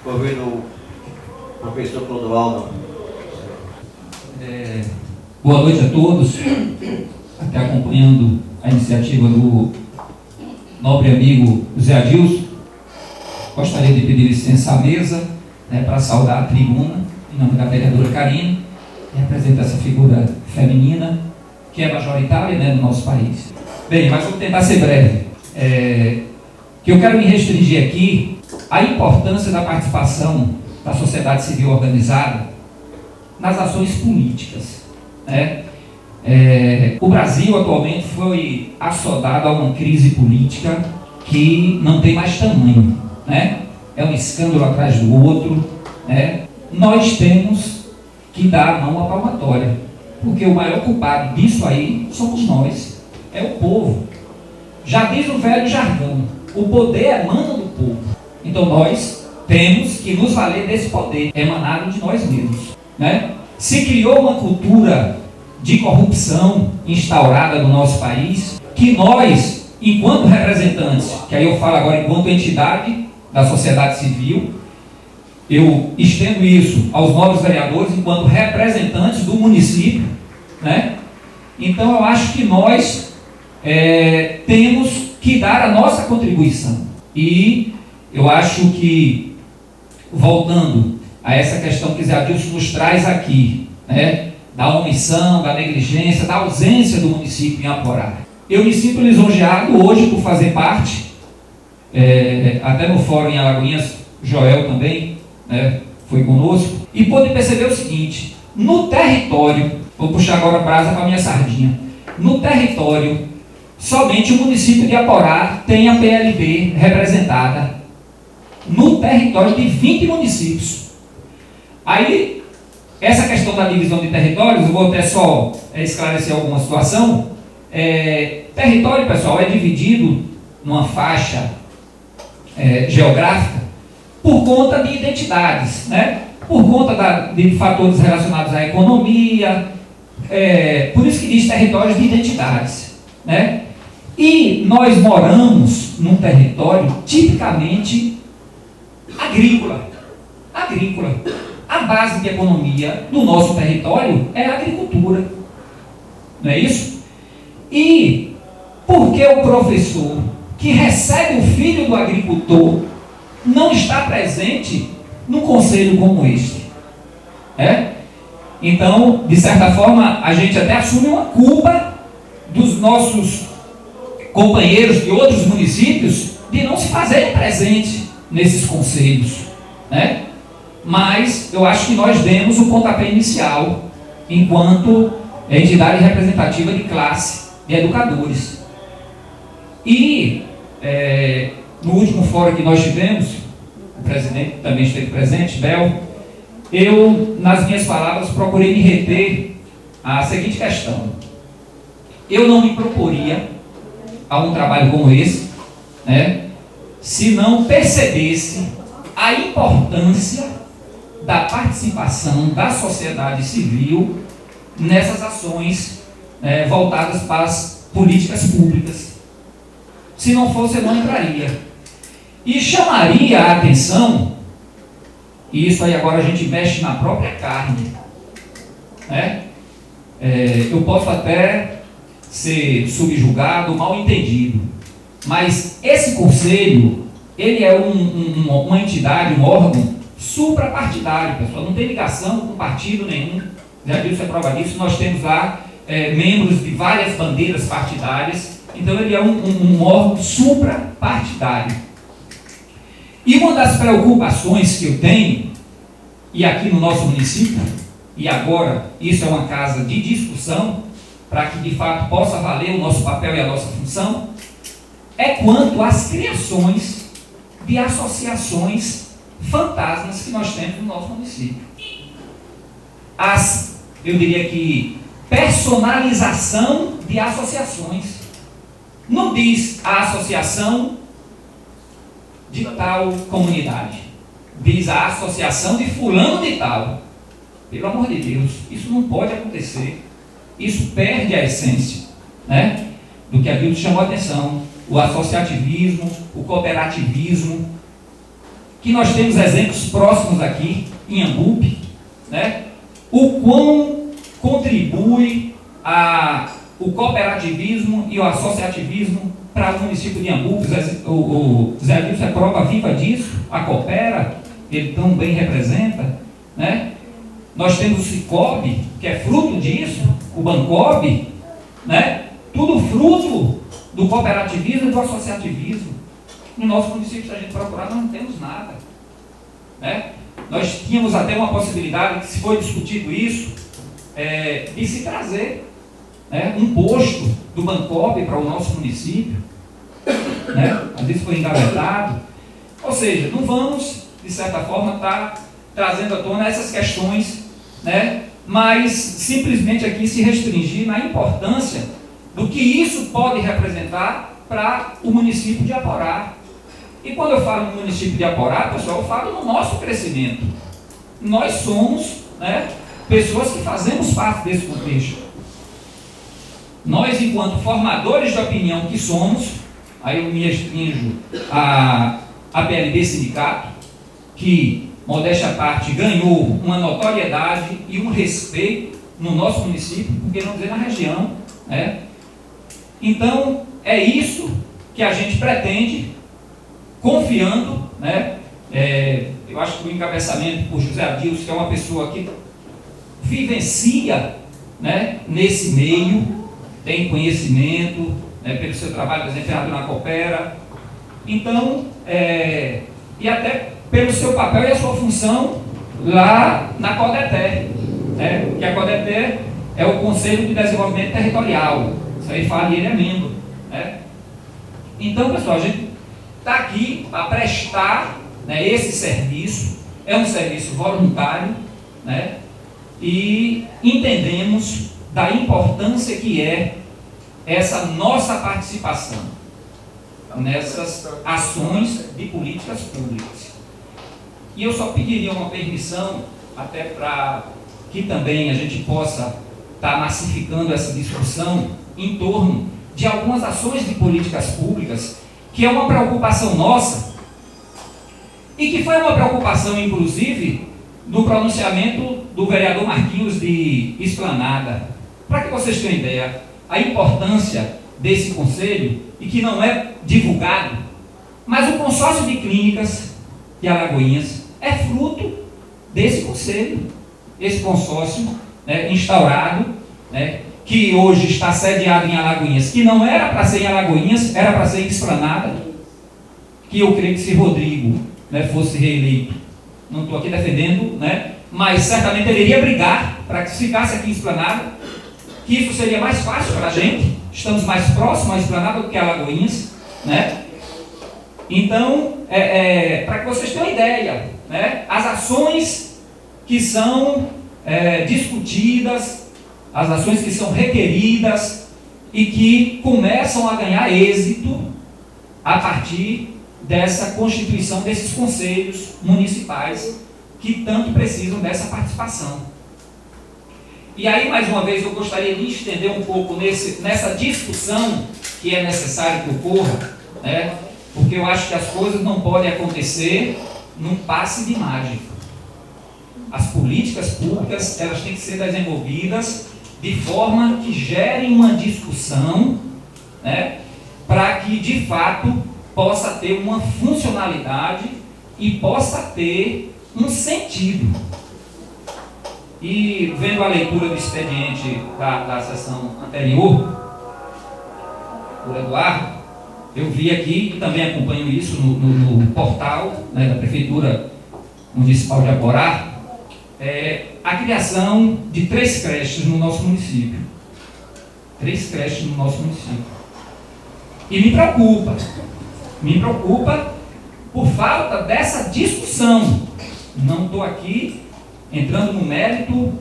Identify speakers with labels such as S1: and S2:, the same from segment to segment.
S1: Convido o professor Clodoaldo.
S2: Boa noite a todos, até acompanhando a iniciativa do nobre amigo Zé Adilson. Gostaria de pedir licença à mesa para saudar a tribuna, em nome da vereadora Karine, que representa essa figura feminina, que é majoritária no nosso país. Bem, mas vou tentar ser breve. Que eu quero me restringir aqui à importância da participação da sociedade civil organizada nas ações políticas. O Brasil atualmente foi assodado a uma crise política que não tem mais tamanho. É um escândalo atrás do outro. Nós temos que dar a mão à palmatória, porque o maior culpado disso aí somos nós, é o povo. Já diz o velho jargão, o poder emana do povo. Então nós temos que nos valer desse poder emanado de nós mesmos. Se criou uma cultura de corrupção instaurada no nosso país, que nós, enquanto representantes, que aí eu falo agora enquanto entidade da sociedade civil, eu estendo isso aos novos vereadores enquanto representantes do município, Então eu acho que nós temos que dar a nossa contribuição. E eu acho que, voltando a essa questão que Zé Adilson nos traz aqui, da omissão, da negligência, da ausência do município em Aporá. Eu me sinto lisonjeado hoje por fazer parte, até no fórum em Alagoinhas, Joel também foi conosco, e pude perceber o seguinte: no território, vou puxar agora a brasa para a minha sardinha, no território, somente o município de Aporá tem a PLB representada, no território de 20 municípios. Aí, essa questão da divisão de territórios, eu vou até só esclarecer alguma situação. Território, pessoal, é dividido numa faixa geográfica por conta de identidades, por conta de fatores relacionados à economia, por isso que diz territórios de identidades. E nós moramos num território tipicamente agrícola. A base de economia do nosso território é a agricultura, não é isso? E por que o professor que recebe o filho do agricultor não está presente num conselho como este? Então, de certa forma, a gente até assume uma culpa dos nossos companheiros de outros municípios de não se fazerem presente nesses conselhos, Mas eu acho que nós demos o pontapé inicial enquanto entidade representativa de classe de educadores. E no último fórum que nós tivemos, o presidente também esteve presente, Bel, eu, nas minhas palavras, procurei me reter à seguinte questão: eu não me proporia a um trabalho como esse, se não percebesse a importância da participação da sociedade civil nessas ações voltadas para as políticas públicas. Se não fosse, eu não entraria. E chamaria a atenção, e isso aí agora a gente mexe na própria carne, eu posso até ser subjugado, mal entendido, mas esse conselho, ele é uma entidade, um órgão suprapartidário, pessoal, não tem ligação com partido nenhum. Já viu, isso é prova disso. Nós temos lá membros de várias bandeiras partidárias, então ele é um órgão suprapartidário. E uma das preocupações que eu tenho, e aqui no nosso município, e agora isso é uma casa de discussão, para que de fato possa valer o nosso papel e a nossa função, é quanto às criações de associações fantasmas que nós temos no nosso município. Eu diria que personalização de associações. Não diz a associação de tal comunidade, diz a associação de fulano de tal. Pelo amor de Deus, isso não pode acontecer. Isso perde a essência, do que aquilo chamou a atenção: o associativismo, o cooperativismo. que nós temos exemplos próximos aqui, em Iambupe, né? O quão contribui o cooperativismo e o associativismo para o município de Iambupe. O Zé Wilson é prova viva disso, a Coopera, ele tão bem representa, né? Nós temos o Cicobi, que é fruto disso, o Bancob, né? Tudo fruto do cooperativismo e do associativismo. No nosso município, se a gente procurar, nós não temos nada, né? Nós tínhamos até uma possibilidade, que se foi discutido isso, de se trazer, né, um posto do Bancob para o nosso município, né? Às vezes foi engavetado. Ou seja, não vamos, de certa forma, estar trazendo à tona essas questões, né? Mas simplesmente aqui se restringir na importância do que isso pode representar para o município de Aporá. E quando eu falo no município de Aporá, pessoal, eu falo no nosso crescimento. Nós somos, né, pessoas que fazemos parte desse contexto. Nós, enquanto formadores de opinião que somos, aí eu me restringo a PLB Sindicato, que, modéstia à parte, ganhou uma notoriedade e um respeito no nosso município, por que não dizer na região, né? Então, é isso que a gente pretende, confiando, né? Eu acho que o encabeçamento por José Adilson, que é uma pessoa que vivencia, né, nesse meio, tem conhecimento, né, pelo seu trabalho desempenhado na Coopera. Então, e até pelo seu papel e a sua função lá na CODETER, né, que a CODETER é o Conselho de Desenvolvimento Territorial. Isso aí fala e ele é membro, né? Então, pessoal, a gente está aqui para prestar, né, esse serviço. É um serviço voluntário, né? E entendemos da importância que é essa nossa participação nessas ações de políticas públicas. E eu só pediria uma permissão, até para que também a gente possa estar massificando essa discussão em torno de algumas ações de políticas públicas, que é uma preocupação nossa, e que foi uma preocupação, inclusive, do pronunciamento do vereador Marquinhos de Esplanada. Para que vocês tenham ideia, a importância desse conselho, e que não é divulgado, mas o consórcio de clínicas de Alagoinhas é fruto desse conselho, esse consórcio, né, instaurado, né, que hoje está sediado em Alagoinhas, que não era para ser em Alagoinhas, era para ser em Esplanada, que eu creio que se Rodrigo, né, fosse reeleito, não estou aqui defendendo, né, mas certamente ele iria brigar para que ficasse aqui em Esplanada, que isso seria mais fácil para a gente, estamos mais próximos à Esplanada do que a Alagoinhas, né? Então, para que vocês tenham ideia, né, as ações que são discutidas, as ações que são requeridas e que começam a ganhar êxito a partir dessa constituição desses conselhos municipais que tanto precisam dessa participação. E aí, mais uma vez, eu gostaria de estender um pouco nessa discussão que é necessário que ocorra, né? Porque eu acho que as coisas não podem acontecer num passe de mágica. As políticas públicas, elas têm que ser desenvolvidas de forma que gerem uma discussão, né, para que, de fato, possa ter uma funcionalidade e possa ter um sentido. E vendo a leitura do expediente da sessão anterior, por Eduardo, eu vi aqui, e também acompanho isso no portal, né, da Prefeitura Municipal de Aporá, a criação de 3 creches no nosso município. 3 creches no nosso município. E me preocupa por falta dessa discussão. Não estou aqui entrando no mérito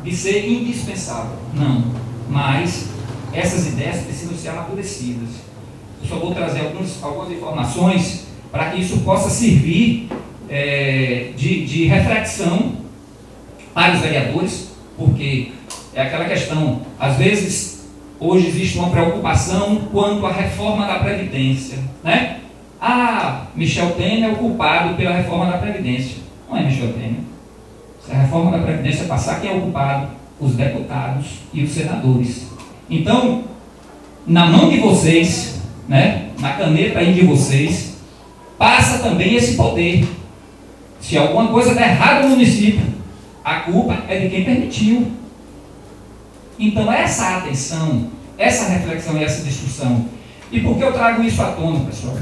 S2: de ser indispensável, não, mas essas ideias precisam ser amadurecidas. Eu só vou trazer algumas informações para que isso possa servir de reflexão para os vereadores, porque é aquela questão, às vezes, hoje existe uma preocupação quanto à reforma da Previdência, né? Michel Temer é o culpado pela reforma da Previdência. Não é Michel Temer. Se a reforma da Previdência passar, quem é o culpado? Os deputados e os senadores. Então, na mão de vocês, né, na caneta aí de vocês, passa também esse poder. Se alguma coisa der errado no município, a culpa é de quem permitiu. Então, essa atenção, essa reflexão e essa discussão. E por que eu trago isso à tona, pessoal?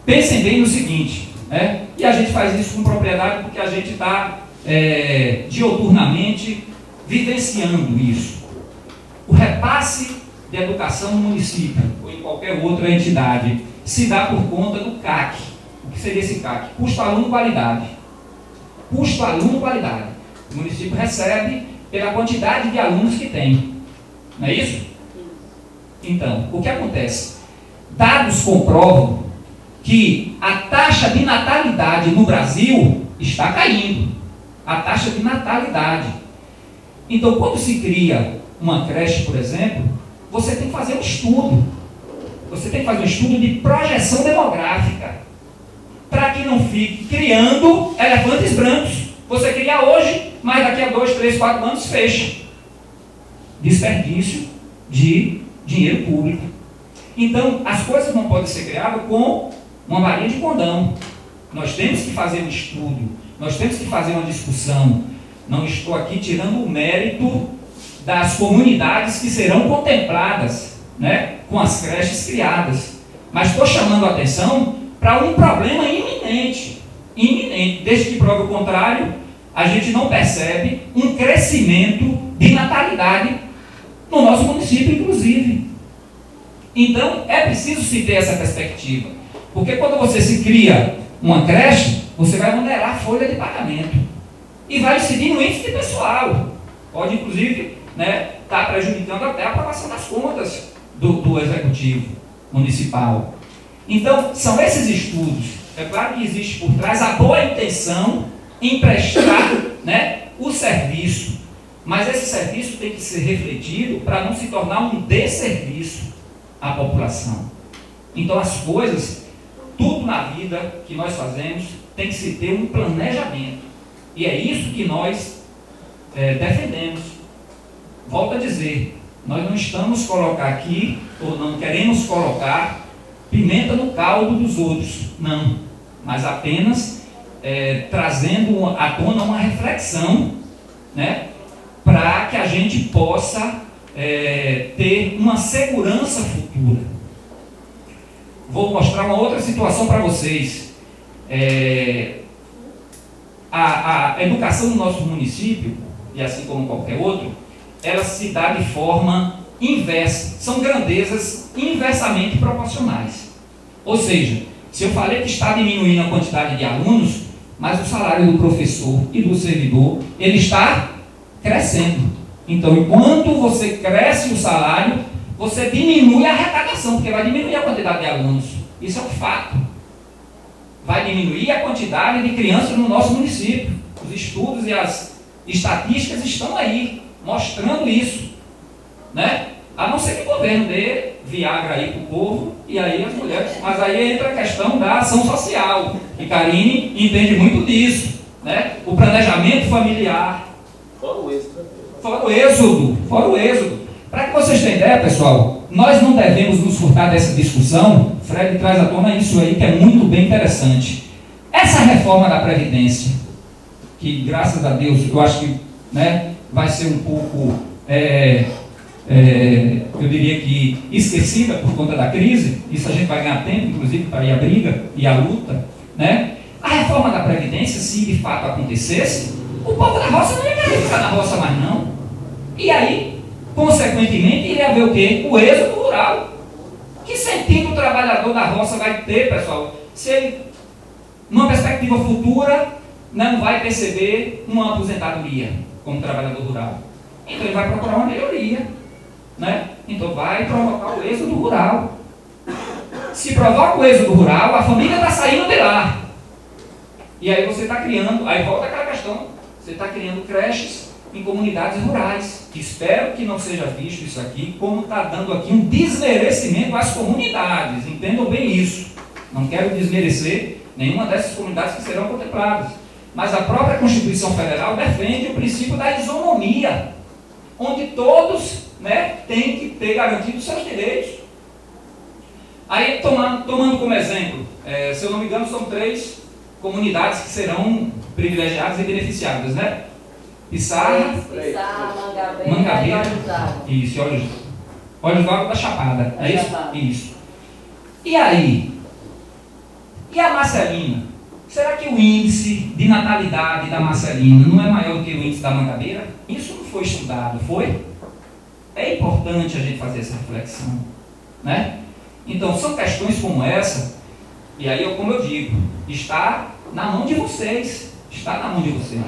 S2: Pensem bem no seguinte, né? E a gente faz isso com propriedade porque a gente está dioturnamente vivenciando isso. O repasse de educação no município ou em qualquer outra entidade se dá por conta do CAC. O que seria esse CAC? Custo aluno qualidade. Custo aluno qualidade. O município recebe pela quantidade de alunos que tem. Não é isso? Então, o que acontece? Dados comprovam que a taxa de natalidade no Brasil está caindo. A taxa de natalidade. Então, quando se cria uma creche, por exemplo, você tem que fazer um estudo. Você tem que fazer um estudo de projeção demográfica. Para que não fique criando elefantes brancos. Você cria hoje, mas daqui a 2, 3, 4 anos fecha. Desperdício de dinheiro público. Então, as coisas não podem ser criadas com uma varinha de condão. Nós temos que fazer um estudo, nós temos que fazer uma discussão. Não estou aqui tirando o mérito das comunidades que serão contempladas, né, com as creches criadas. Mas estou chamando a atenção para um problema iminente. Desde que prove o contrário, a gente não percebe um crescimento de natalidade no nosso município, inclusive. Então, é preciso se ter essa perspectiva. Porque quando você se cria uma creche, você vai onerar a folha de pagamento. E vai incidir no índice de pessoal. Pode, inclusive, estar prejudicando até a aprovação das contas do Executivo Municipal. Então, são esses estudos. É claro que existe por trás a boa intenção em prestar, o serviço. Mas esse serviço tem que ser refletido para não se tornar um desserviço à população. Então, as coisas, tudo na vida que nós fazemos, tem que se ter um planejamento. E é isso que nós defendemos. Volto a dizer, nós não estamos colocar aqui, ou não queremos colocar pimenta no caldo dos outros, não. Mas apenas trazendo à tona uma reflexão, para que a gente possa ter uma segurança futura. Vou mostrar uma outra situação para vocês. A educação no nosso município, e assim como qualquer outro, ela se dá de forma inversa. São grandezas inversamente proporcionais. Ou seja, se eu falei que está diminuindo a quantidade de alunos, mas o salário do professor e do servidor, ele está crescendo. Então, enquanto você cresce o salário, você diminui a arrecadação, porque vai diminuir a quantidade de alunos. Isso é um fato. Vai diminuir a quantidade de crianças no nosso município. Os estudos e as estatísticas estão aí, mostrando isso. A não ser que o governo dê Viagra aí para o povo, e aí as mulheres. Mas aí entra a questão da ação social, e Karine entende muito disso. O planejamento familiar.
S3: Fora o êxodo.
S2: Fora o êxodo. Para que vocês tenham ideia, pessoal, nós não devemos nos furtar dessa discussão. Fred traz à tona isso aí, que é muito bem interessante. Essa reforma da Previdência, que graças a Deus, eu acho que vai ser um pouco, eu diria que esquecida por conta da crise. Isso a gente vai ganhar tempo, inclusive, para ir à briga e à luta. A reforma da Previdência, se de fato acontecesse, o povo da roça não ia querer ficar na roça mais não. E aí, consequentemente, iria haver o quê? O êxodo rural. Que sentido o trabalhador da roça vai ter, pessoal, se ele, numa perspectiva futura, não vai perceber uma aposentadoria como trabalhador rural? Então ele vai procurar uma melhoria, Então vai provocar o êxodo rural. Se provoca o êxodo rural, a família está saindo de lá. E aí você está criando, aí volta aquela questão, você está criando creches em comunidades rurais. Espero que não seja visto isso aqui como está dando aqui um desmerecimento às comunidades. Entendam bem isso. Não quero desmerecer nenhuma dessas comunidades que serão contempladas. Mas a própria Constituição Federal defende o princípio da isonomia, onde todos, né, têm que ter garantidos seus direitos. Aí, tomando como exemplo, se eu não me engano, são 3 comunidades que serão privilegiadas e beneficiadas, né? Pissarra, Mangabeira, isso, Olhos d'Água da Chapada, é isso? Isso. E aí? E a Marcelina? Será que o índice de natalidade da Marcelina não é maior do que o índice da Mangabeira? Isso não foi estudado, foi? É importante a gente fazer essa reflexão, né? Então, são questões como essa, e aí, como eu digo, está na mão de vocês, está na mão de vocês.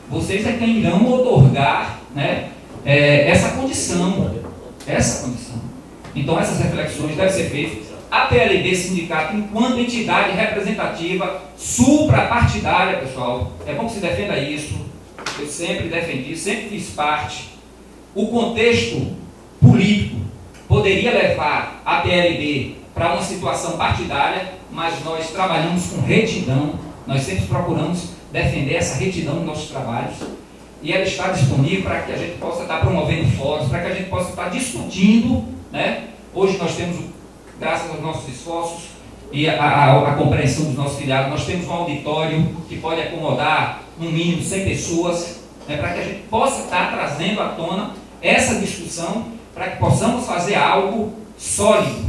S2: Vocês é quem irão otorgar, né, essa condição. Então, essas reflexões devem ser feitas. A PLB Sindicato, enquanto entidade representativa suprapartidária, pessoal, é bom que se defenda isso. Eu sempre defendi, sempre fiz parte. O contexto político poderia levar a PLB para uma situação partidária, mas nós trabalhamos com retidão, nós sempre procuramos defender essa retidão nos nossos trabalhos, e ela está disponível para que a gente possa estar promovendo fóruns, para que a gente possa estar discutindo, né? Hoje nós temos, graças aos nossos esforços e a compreensão dos nossos filiados, nós temos um auditório que pode acomodar no mínimo 100 pessoas, né, para que a gente possa estar trazendo à tona essa discussão, para que possamos fazer algo sólido,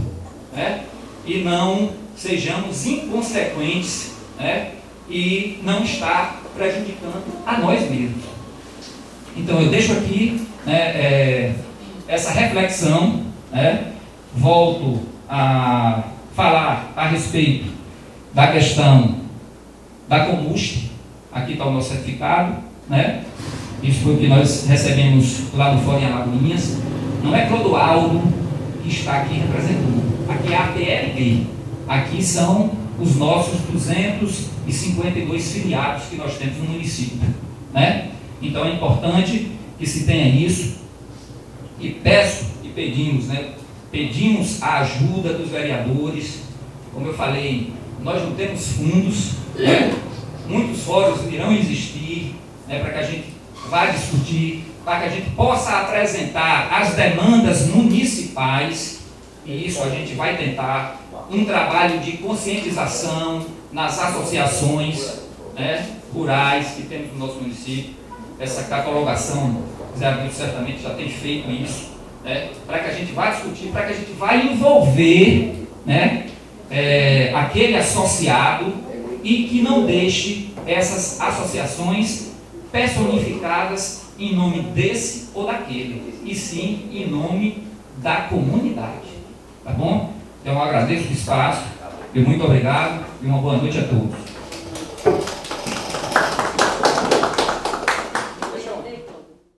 S2: né, e não sejamos inconsequentes, né, e não estar prejudicando a nós mesmos. Então eu deixo aqui, né, essa reflexão, né, volto a falar a respeito da questão da Comuste. Aqui está o nosso certificado, né? Isso foi o que nós recebemos lá no Fórum em Alagoinhas. Não é Clodoaldo que está aqui representando, aqui é a PLB, aqui são os nossos 252 filiados que nós temos no município, né? Então é importante que se tenha isso, e peço e pedimos, né? Pedimos a ajuda dos vereadores. Como eu falei, nós não temos fundos, né? Muitos fóruns irão existir, né, para que a gente vá discutir, para que a gente possa apresentar as demandas municipais, e isso a gente vai tentar, um trabalho de conscientização nas associações, né, rurais que temos no nosso município. Essa catalogação, Zé Abílio certamente já tem feito isso, né, para que a gente vá discutir, para que a gente vá envolver, né, aquele associado, e que não deixe essas associações personificadas em nome desse ou daquele, e sim em nome da comunidade. Tá bom? Então eu agradeço o espaço, e muito obrigado, e uma boa noite a todos.